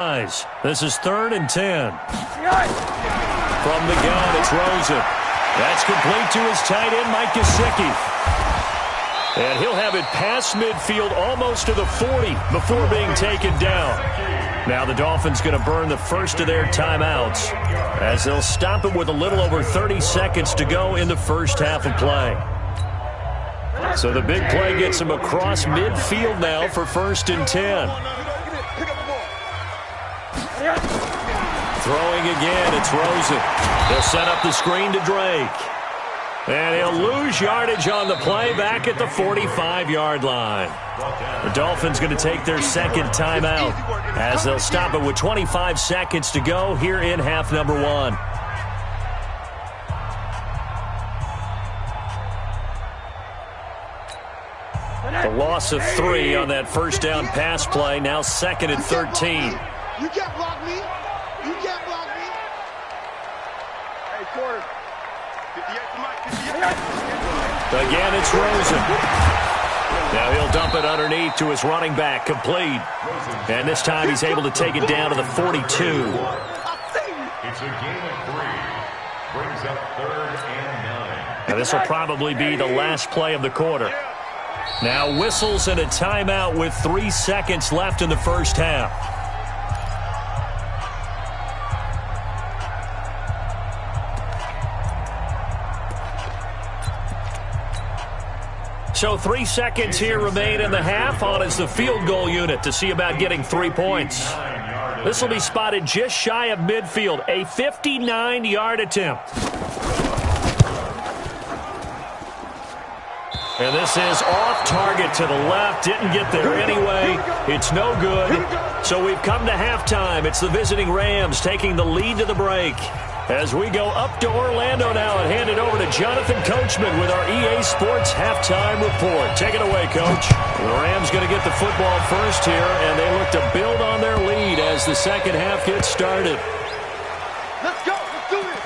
This is 3rd and 10. From the gun, it's Rosen. That's complete to his tight end, Mike Gesicki. And he'll have it past midfield almost to the 40 before being taken down. Now the Dolphins going to burn the first of their timeouts as they'll stop it with a little over 30 seconds to go in the first half of play. So the big play gets him across midfield now for 1st and 10. Throwing again, it's Rosen. He'll set up the screen to Drake. And he'll lose yardage on the play back at the 45-yard line. The Dolphins going to take their second timeout as they'll stop it with 25 seconds to go here in half number 1. The loss of 3 on that first down pass play, now 2nd and 13. You can't block me. You can't block me. Hey, quarter. 58. Again, it's Rosen. Now he'll dump it underneath to his running back, complete. And this time he's able to take it down to the 42. It's a game of 3. Brings up 3rd and 9. Now this will probably be the last play of the quarter. Now whistles and a timeout with 3 seconds left in the first half. So 3 seconds here remain in the half. On is the field goal unit to see about getting 3 points. This will be spotted just shy of midfield. A 59-yard attempt. And this is off target to the left. Didn't get there anyway. It's no good. So we've come to halftime. It's the visiting Rams taking the lead to the break. As we go up to Orlando now and hand it over to Jonathan Coachman with our EA Sports Halftime Report. Take it away, Coach. The Rams going to get the football first here, and they look to build on their lead as the second half gets started. Let's go. Let's do this.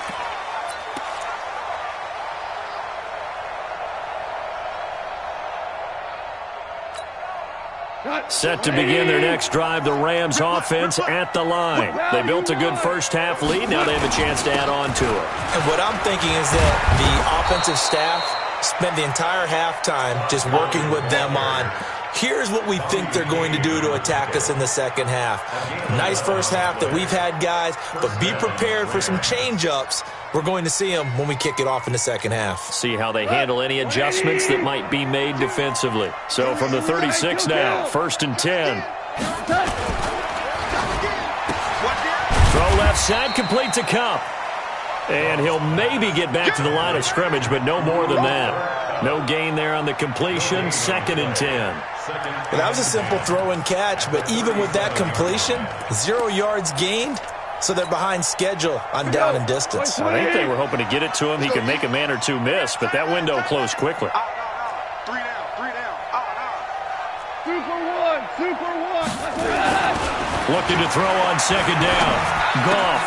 Set to begin their next drive, the Rams offense at the line. They built a good first half lead. Now they have a chance to add on to it. And what I'm thinking is that the offensive staff spent the entire halftime just working with them on, here's what we think they're going to do to attack us in the second half. Nice first half that we've had, guys, but be prepared for some change-ups. We're going to see them when we kick it off in the second half. See how they handle any adjustments that might be made defensively. So from the 36 now, 1st and 10. Throw left side, complete to Kupp. And he'll maybe get back to the line of scrimmage, but no more than that. No gain there on the completion, 2nd and 10. Well, that was a simple throw and catch, but even with that completion, 0 yards gained. So they're behind schedule on down and distance. I think they were hoping to get it to him. He could make a man or two miss, but that window closed quickly. 3 down. Super one. Looking to throw on 2nd down. Goff.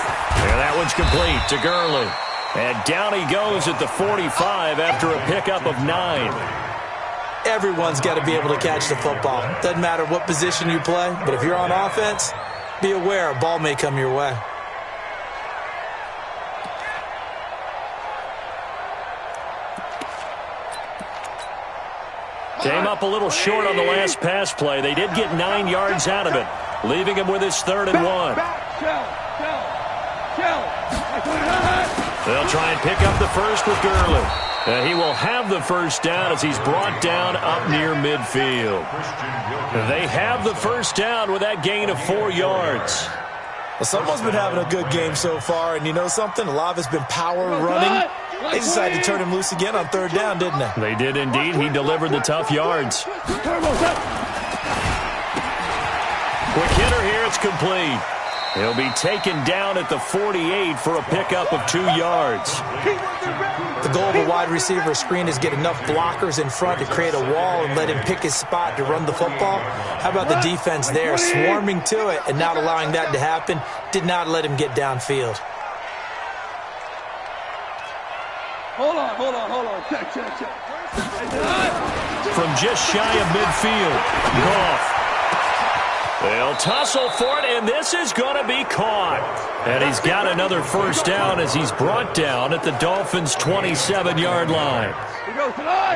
And that one's complete to Gurley. And down he goes at the 45 after a pickup of 9. Everyone's got to be able to catch the football. Doesn't matter what position you play, but if you're on offense, be aware a ball may come your way. Came up a little short on the last pass play. They did get 9 yards out of it, leaving him with his 3rd and 1. They'll try and pick up the first with Gurley. He will have the first down as he's brought down up near midfield. They have the first down with that gain of 4 yards. Well, someone's been having a good game so far, and you know something? A lot of it's been power running. They decided to turn him loose again on 3rd down, didn't they? They did indeed. He delivered the tough yards. Quick hitter here. It's complete. He'll be taken down at the 48 for a pickup of 2 yards. The goal of a wide receiver screen is get enough blockers in front to create a wall and let him pick his spot to run the football. How about the defense there, swarming to it and not allowing that to happen? Did not let him get downfield. Hold on. Check. From just shy of midfield, Goff. They'll tussle for it, and this is going to be caught. And he's got another first down as he's brought down at the Dolphins' 27-yard line.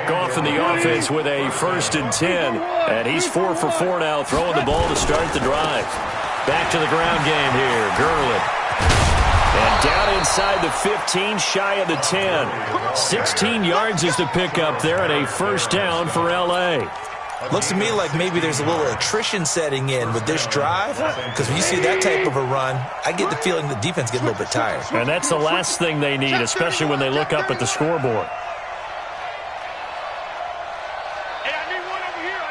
Goff in the offense with a 1st and 10, and he's 4 for 4 now, throwing the ball to start the drive. Back to the ground game here, Gurley. And down inside the 15, shy of the 10. 16 yards is the pickup there, and a first down for L.A. Looks to me like maybe there's a little attrition setting in with this drive, because when you see that type of a run, I get the feeling the defense gets a little bit tired. And that's the last thing they need, especially when they look up at the scoreboard. Hey, I need one over here.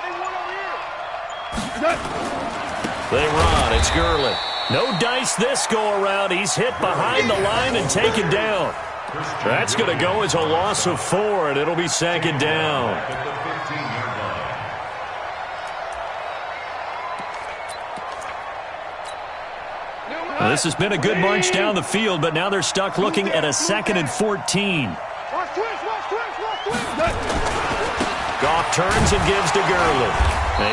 They run. It's Gurley. No dice this go-around. He's hit behind the line and taken down. That's going to go as a loss of 4, and it'll be 2nd down. This has been a good march down the field, but now they're stuck looking at a 2nd and 14. Goff turns and gives to Gurley.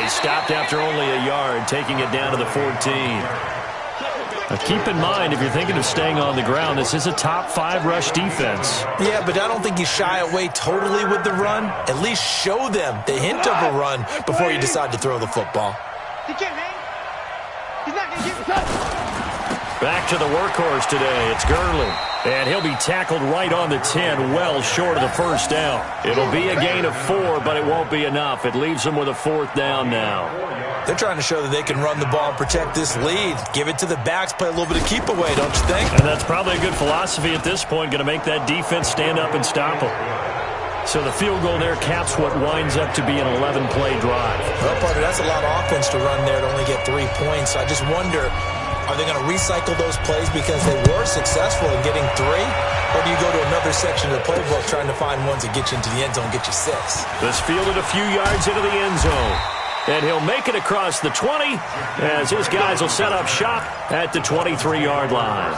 He stopped after only a yard, taking it down to the 14. Now keep in mind, if you're thinking of staying on the ground, this is a top 5 rush defense. Yeah, but I don't think you shy away totally with the run. At least show them the hint of a run before you decide to throw the football. He can't hang. He's not going to get touched. Back to the workhorse today. It's Gurley. And he'll be tackled right on the 10, well short of the first down. It'll be a gain of 4, but it won't be enough. It leaves them with a 4th down now. They're trying to show that they can run the ball and protect this lead. Give it to the backs, play a little bit of keep away, don't you think? And that's probably a good philosophy at this point, going to make that defense stand up and stop them. So the field goal there caps what winds up to be an 11-play drive. Well, partner, that's a lot of offense to run there to only get 3 points. So I just wonder, are they going to recycle those plays because they were successful in getting 3? Or do you go to another section of the playbook trying to find ones that get you into the end zone, get you 6? This fielded a few yards into the end zone. And he'll make it across the 20 as his guys will set up shop at the 23-yard line.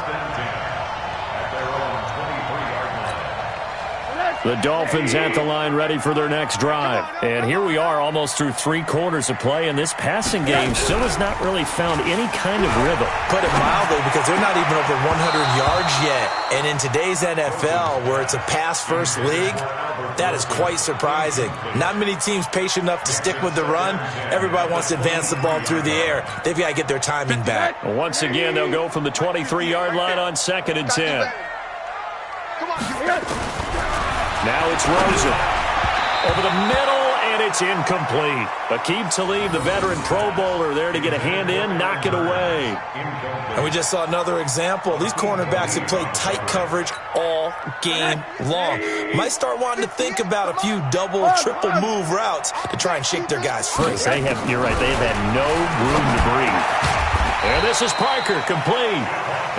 The Dolphins at the line ready for their next drive. And here we are almost through 3 quarters of play, and this passing game still has not really found any kind of rhythm. Put it mildly, because they're not even over 100 yards yet. And in today's NFL, where it's a pass-first league, that is quite surprising. Not many teams patient enough to stick with the run. Everybody wants to advance the ball through the air. They've got to get their timing back. Once again, they'll go from the 23-yard line on 2nd and 10. Come on, now it's Rosen. Over the middle, and it's incomplete. Aqib Talib, the veteran Pro Bowler, there to get a hand in, knock it away. And we just saw another example. These cornerbacks have played tight coverage all game long. Might start wanting to think about a few double, triple move routes to try and shake their guys free. You're right, they've had no room to breathe. And this is Parker, complete.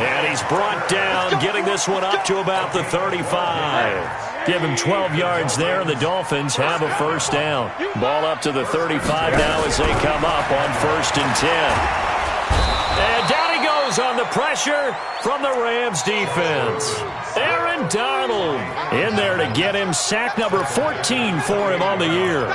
And he's brought down, getting this one up to about the 35. Give him 12 yards there, and the Dolphins have a first down. Ball up to the 35 now as they come up on 1st and 10. And down he goes on the pressure from the Rams defense. Aaron Donald in there to get him sack number 14 for him on the year.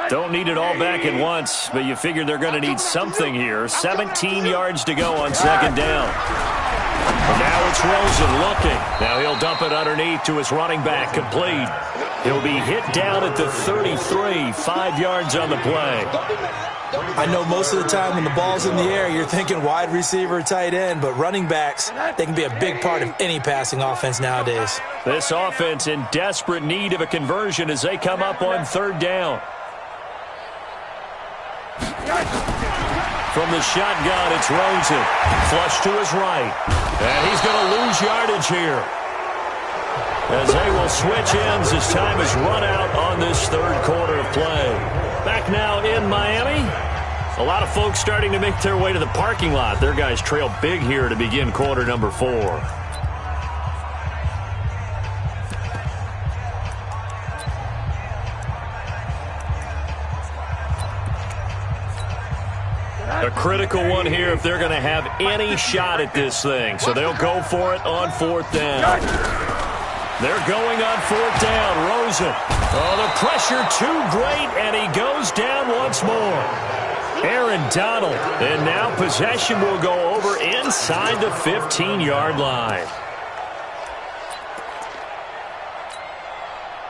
Don't need it all back at once, but you figure they're going to need something here. 17 yards to go on 2nd down. And now it's Rosen looking. Now he'll dump it underneath to his running back, complete. He'll be hit down at the 33, 5 yards on the play. I know most of the time when the ball's in the air, you're thinking wide receiver, tight end, but running backs, they can be a big part of any passing offense nowadays. This offense in desperate need of a conversion as they come up on 3rd down. From the shotgun, it's Rosen. Flush to his right. And he's going to lose yardage here, as they will switch ends as time is run out on this 3rd quarter of play. Back now in Miami. A lot of folks starting to make their way to the parking lot. Their guys trail big here to begin quarter number 4. A critical one here if they're going to have any shot at this thing. So they'll go for it on 4th down. They're going on 4th down. Rosen Oh, the pressure too great, and he goes down once more. Aaron Donald, and now possession will go over inside the 15-yard line.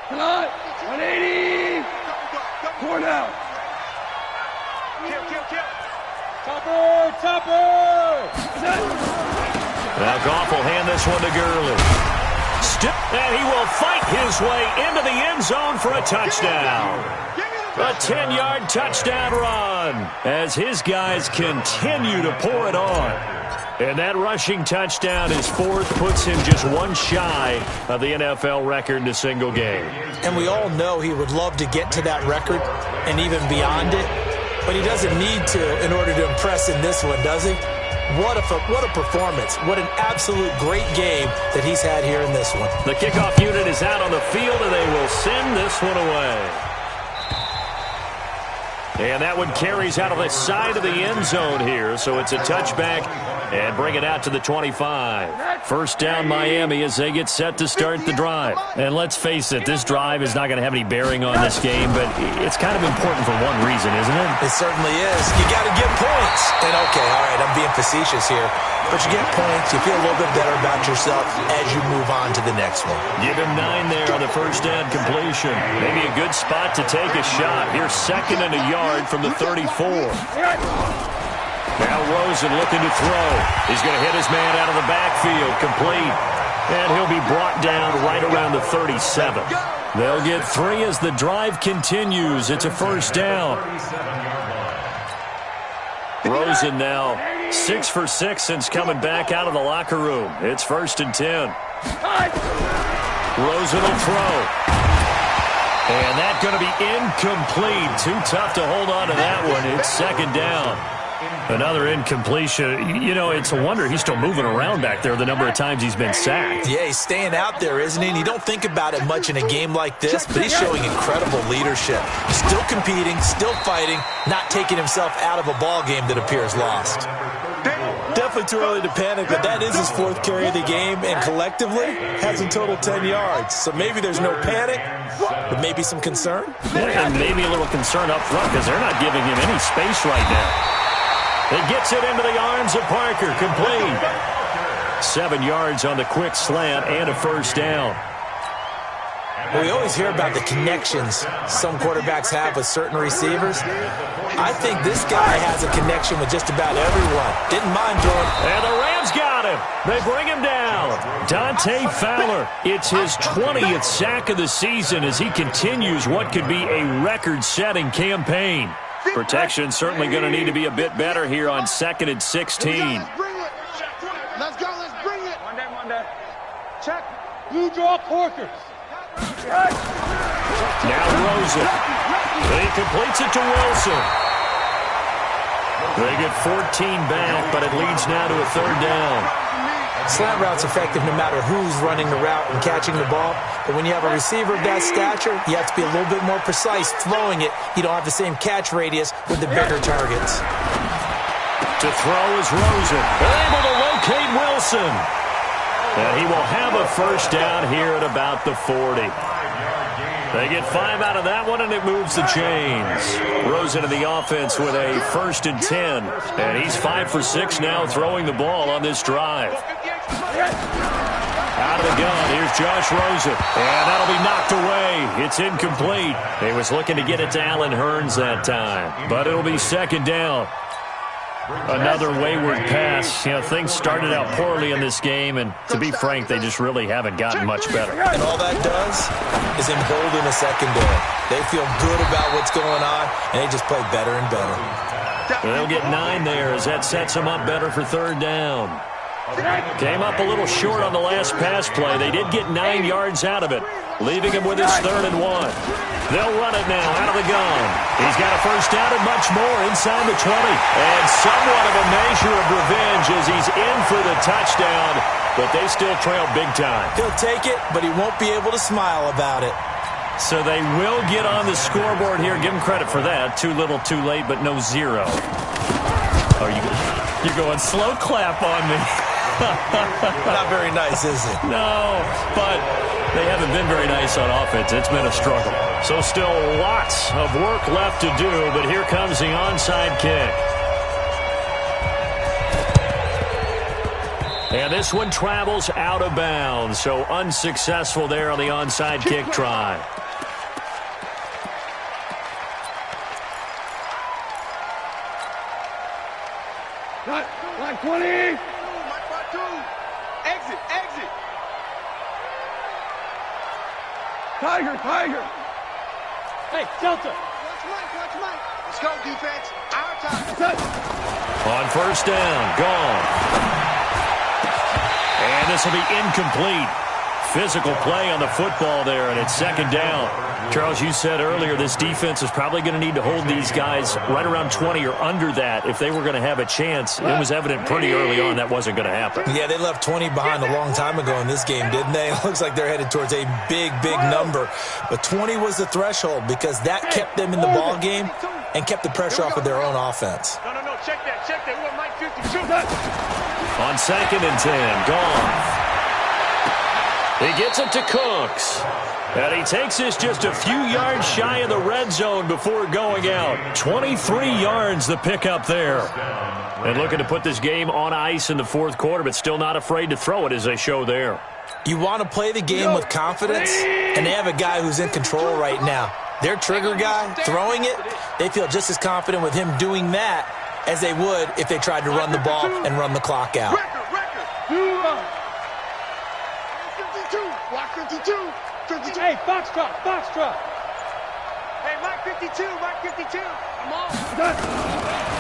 Come on, 180. Four now. Kill. Topper. Now Goff will hand this one to Gurley. And he will fight his way into the end zone for a touchdown. A 10-yard touchdown run as his guys continue to pour it on. And that rushing touchdown, his fourth, puts him just one shy of the NFL record in a single game. And we all know he would love to get to that record and even beyond it, but he doesn't need to in order to impress in this one, does he? What a performance. What an absolute great game that he's had here in this one. The kickoff unit is out on the field, and they will send this one away. And that one carries out of the side of the end zone here, so it's a touchback and bring it out to the 25. First down Miami as they get set to start the drive. And let's face it, this drive is not going to have any bearing on this game, but it's kind of important for one reason, isn't it? It certainly is. You got to get points. And okay, all right, I'm being facetious here, but you get points, you feel a little bit better about yourself as you move on to the next one. Give him 9 there on the first down completion. Maybe a good spot to take a shot. Here's 2nd and a yard from the 34. Now Rosen looking to throw. He's going to hit his man out of the backfield, complete. And he'll be brought down right around the 37. They'll get 3 as the drive continues. It's a first down. Rosen now 6 for 6 since coming back out of the locker room. It's 1st and 10. Rosen will throw. And that's going to be incomplete. Too tough to hold on to that one. It's 2nd down. Another incompletion. You know, it's a wonder he's still moving around back there the number of times he's been sacked. Yeah, he's staying out there, isn't he? And you don't think about it much in a game like this, but he's showing incredible leadership. Still competing, still fighting, not taking himself out of a ball game that appears lost. Definitely too early to panic, but that is his 4th carry of the game, and collectively has a total 10 yards. So maybe there's no panic, but maybe some concern. And maybe a little concern up front because they're not giving him any space right now. It gets it into the arms of Parker, complete. 7 yards on the quick slant and a first down. Well, we always hear about the connections some quarterbacks have with certain receivers. I think this guy has a connection with just about everyone. Didn't mind throwing. And the Rams got him. They bring him down. Dante Fowler. It's his 20th sack of the season as he continues what could be a record-setting campaign. Protection certainly going to need to be a bit better here on 2nd and 16. Let's go, let's bring it. One day. Check. Blue draw Porkers. Now Rosen. He completes it to Wilson. They get 14 back, but it leads now to a 3rd down. Slant route's effective no matter who's running the route and catching the ball. But when you have a receiver of that stature, you have to be a little bit more precise throwing it. You don't have the same catch radius with the bigger targets. To throw is Rosen. Able to locate Wilson. And he will have a first down here at about the 40. They get 5 out of that one, and it moves the chains. Rosen in the offense with a 1st and 10. And he's 5 for 6 now throwing the ball on this drive. Out of the gun, here's Josh Rosen. And that'll be knocked away. It's incomplete. He was looking to get it to Allen Hurns that time. But it'll be 2nd down. Another wayward pass. You know, things started out poorly in this game, and to be frank, they just really haven't gotten much better. And all that does is embolden the secondary. They feel good about what's going on, and they just play better and better. They'll get 9 there as that sets them up better for 3rd down. Came up a little short on the last pass play. They did get 9 yards out of it, leaving him with his 3rd and 1. They'll run it now out of the gun. He's got a first down and much more inside the 20. And somewhat of a measure of revenge as he's in for the touchdown, but they still trail big time. He'll take it, but he won't be able to smile about it. So they will get on the scoreboard here. Give him credit for that. Too little, too late, but no 0. Oh, you're going slow clap on me. Not very nice, is it? No, but they haven't been very nice on offense. It's been a struggle. So still lots of work left to do, but here comes the onside kick. And this one travels out of bounds, so unsuccessful there on the onside kick try. Line 20. Exit. Tiger. Hey, Delta. Watch Mike. Let's go, defense. Our time. On first down, gone. And this will be incomplete. Physical play on the football there, and it's second down. Charles, you said earlier this defense is probably going to need to hold these guys right around 20 or under that if they were going to have a chance. It was evident pretty early on that wasn't going to happen. Yeah, they left 20 behind a long time ago in this game, didn't they? It looks like they're headed towards a big number. But 20 was the threshold because that kept them in the ball game and kept the pressure off of their own offense. No, check that. We want Mike 52. On second and 10, gone. He gets it to Cooks. And he takes this just a few yards shy of the red zone before going out. 23 yards the pickup there. And looking to put this game on ice in the fourth quarter, but still not afraid to throw it as they show there. You want to play the game with confidence, and they have a guy who's in control right now. Their trigger guy, throwing it, they feel just as confident with him doing that as they would if they tried to run the ball and run the clock out. Block 52. Hey, Foxtrot. Hey, Mike 52. I'm on.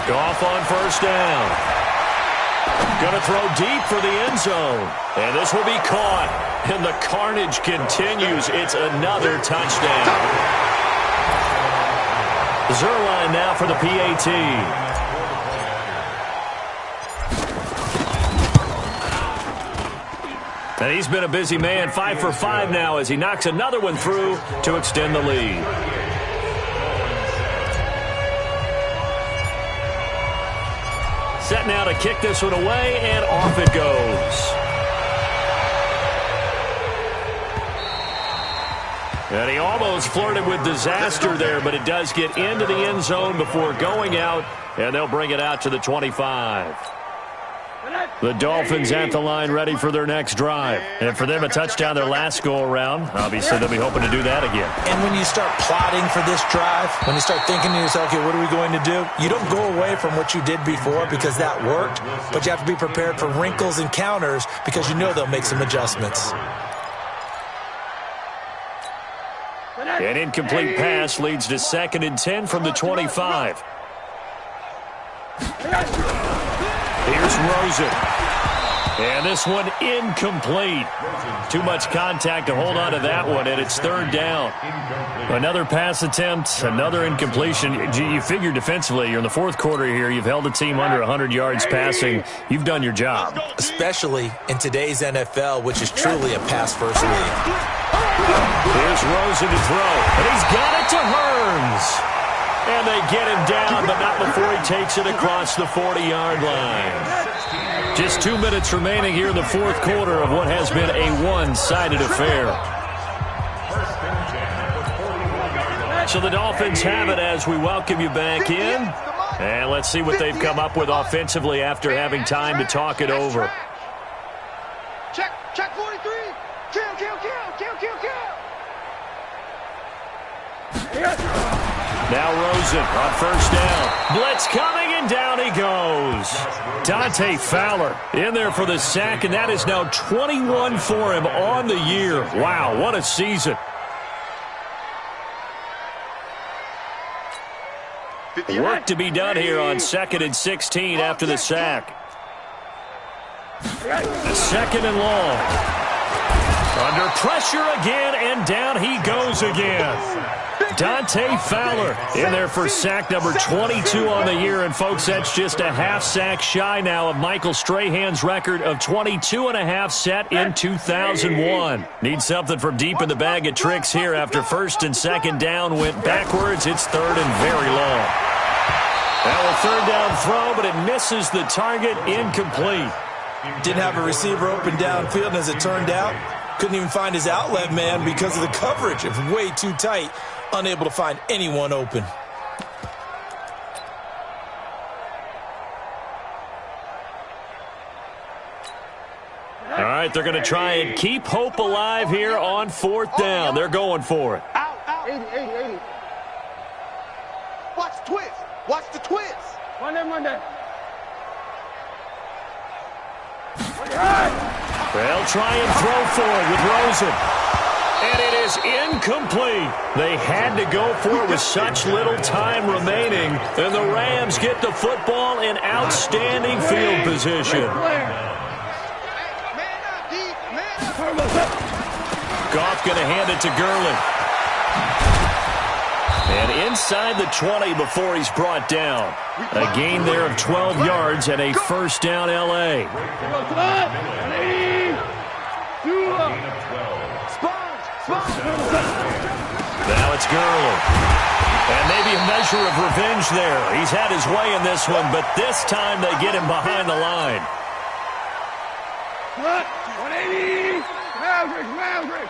Goff on first down. Going to throw deep for the end zone. And this will be caught. And the carnage continues. It's another touchdown. Zerline now for the PAT. And he's been a busy man, 5 for 5 now as he knocks another one through to extend the lead. Set now to kick this one away, and off it goes. And he almost flirted with disaster there, but it does get into the end zone before going out, and they'll bring it out to the 25. The Dolphins at the line ready for their next drive. And for them, a touchdown their last go-around. Obviously, they'll be hoping to do that again. And when you start plotting for this drive, when you start thinking to yourself, okay, what are we going to do? You don't go away from what you did before because that worked, but you have to be prepared for wrinkles and counters because you know they'll make some adjustments. An incomplete pass leads to second and 10 from the 25. Here's Rosen. And this one incomplete. Too much contact to hold on to that one, and it's third down. Another pass attempt, another incompletion. You figure defensively, you're in the fourth quarter here. You've held a team under 100 yards passing. You've done your job. Especially in today's NFL, which is truly a pass-first league. Here's Rosen to throw, and he's got it to Hearns. And they get him down, but not before he takes it across the 40-yard line. Just 2 minutes remaining here in the fourth quarter of what has been a one-sided affair. So the Dolphins have it as we welcome you back in. And let's see what they've come up with offensively after having time to talk it over. Check 43. Kill. Now Rosen on first down. Blitz coming, and down he goes. Dante Fowler in there for the sack, and that is now 21 for him on the year. Wow, what a season. Work to be done here on second and 16 after the sack. Second and long. Under pressure again, and down he goes again. Dante Fowler in there for sack number 22 on the year. And, folks, that's just a half sack shy now of Michael Strahan's record of 22.5 set in 2001. Need something from deep in the bag of tricks here after first and second down went backwards. It's third and very long. Now a third down throw, but it misses the target, incomplete. Didn't have a receiver open downfield, and as it turned out, couldn't even find his outlet man because of the coverage. It was way too tight, unable to find anyone open. All right, they're going to try and keep hope alive here on 4th down. They're going for it. Out. 80. Watch the twist. Watch the twist. Monday. They'll try and throw for it with Rosen. And it is incomplete. They had to go for it with such little time remaining. And the Rams get the football in outstanding field position. Goff going to hand it to Gurley. And inside the 20 before he's brought down. A gain there of 12 yards and a first down L.A. Now it's Gurley. And maybe a measure of revenge there. He's had his way in this one, but this time they get him behind the line. 180. Maverick.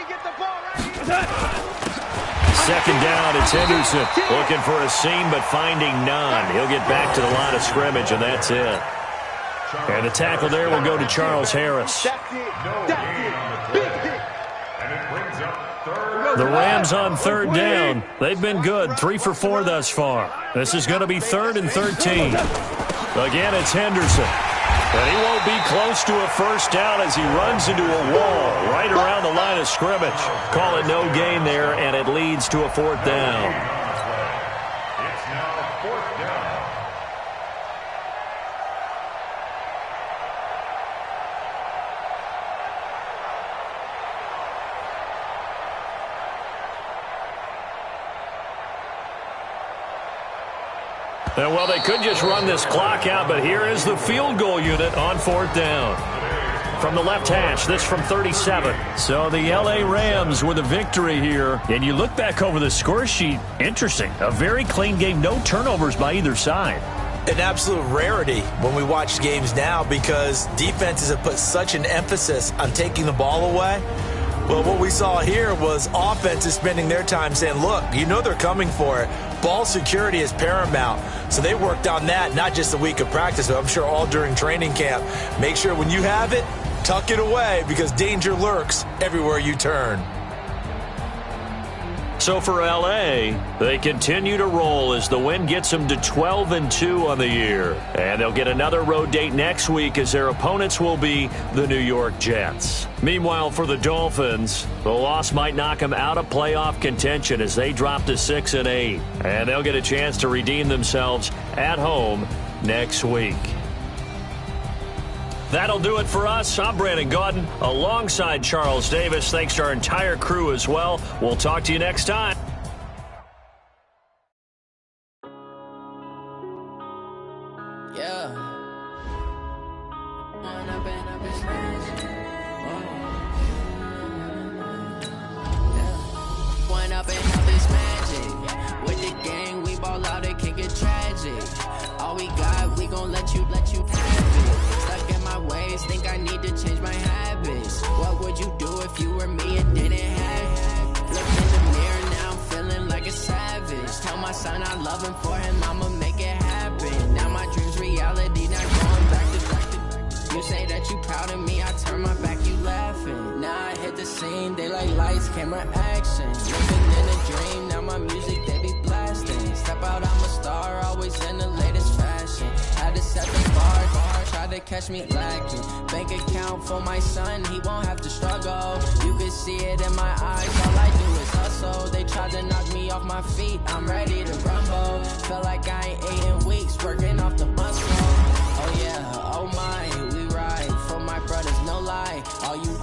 Get the ball right here. Second down, it's Henderson. Looking for a seam, but finding none. He'll get back to the line of scrimmage, and that's it. And the tackle there will go to Charles Harris. The Rams on 3rd down. They've been good, 3 for 4 thus far. This is going to be 3rd and 13. Again, it's Henderson. And he won't be close to a first down as he runs into a wall right around the line of scrimmage. Call it no gain there, and it leads to a 4th down. It's now 4th down. And, well, they could just run this clock out, but here is the field goal unit on 4th down. From the left hash, this from 37. So the L.A. Rams with a victory here. And you look back over the score sheet, interesting. A very clean game, no turnovers by either side. An absolute rarity when we watch games now because defenses have put such an emphasis on taking the ball away. Well, what we saw here was offenses spending their time saying, look, you know they're coming for it. Ball security is paramount. So they worked on that, not just a week of practice, but I'm sure all during training camp. Make sure when you have it, tuck it away because danger lurks everywhere you turn. So for L.A., they continue to roll as the win gets them to 12-2 on the year. And they'll get another road date next week as their opponents will be the New York Jets. Meanwhile, for the Dolphins, the loss might knock them out of playoff contention as they drop to 6-8. And they'll get a chance to redeem themselves at home next week. That'll do it for us. I'm Brandon Gaudin alongside Charles Davis. Thanks to our entire crew as well. We'll talk to you next time. All we got, we gon' let you have it. Stuck in my ways, think I need to change my habits. What would you do if you were me and didn't have it? Look in the mirror, now I'm feeling like a savage. Tell my son I love him, for him I'ma make it happen. Now my dream's reality, not going back to. You say that you proud of me, I turn my back, you laughing. Now I hit the scene, they like lights, camera, action. Living in a dream, now my music, they be blasting. Step out, I'm a star, always in the latest fashion. Had to set the bar, try to catch me lacking. Bank account for my son, he won't have to struggle. You can see it in my eyes, all I do is hustle. They tried to knock me off my feet, I'm ready to rumble. Feel like I ain't ate in weeks, working off the muscle. Oh yeah, oh my, we ride for my brothers, no lie. All you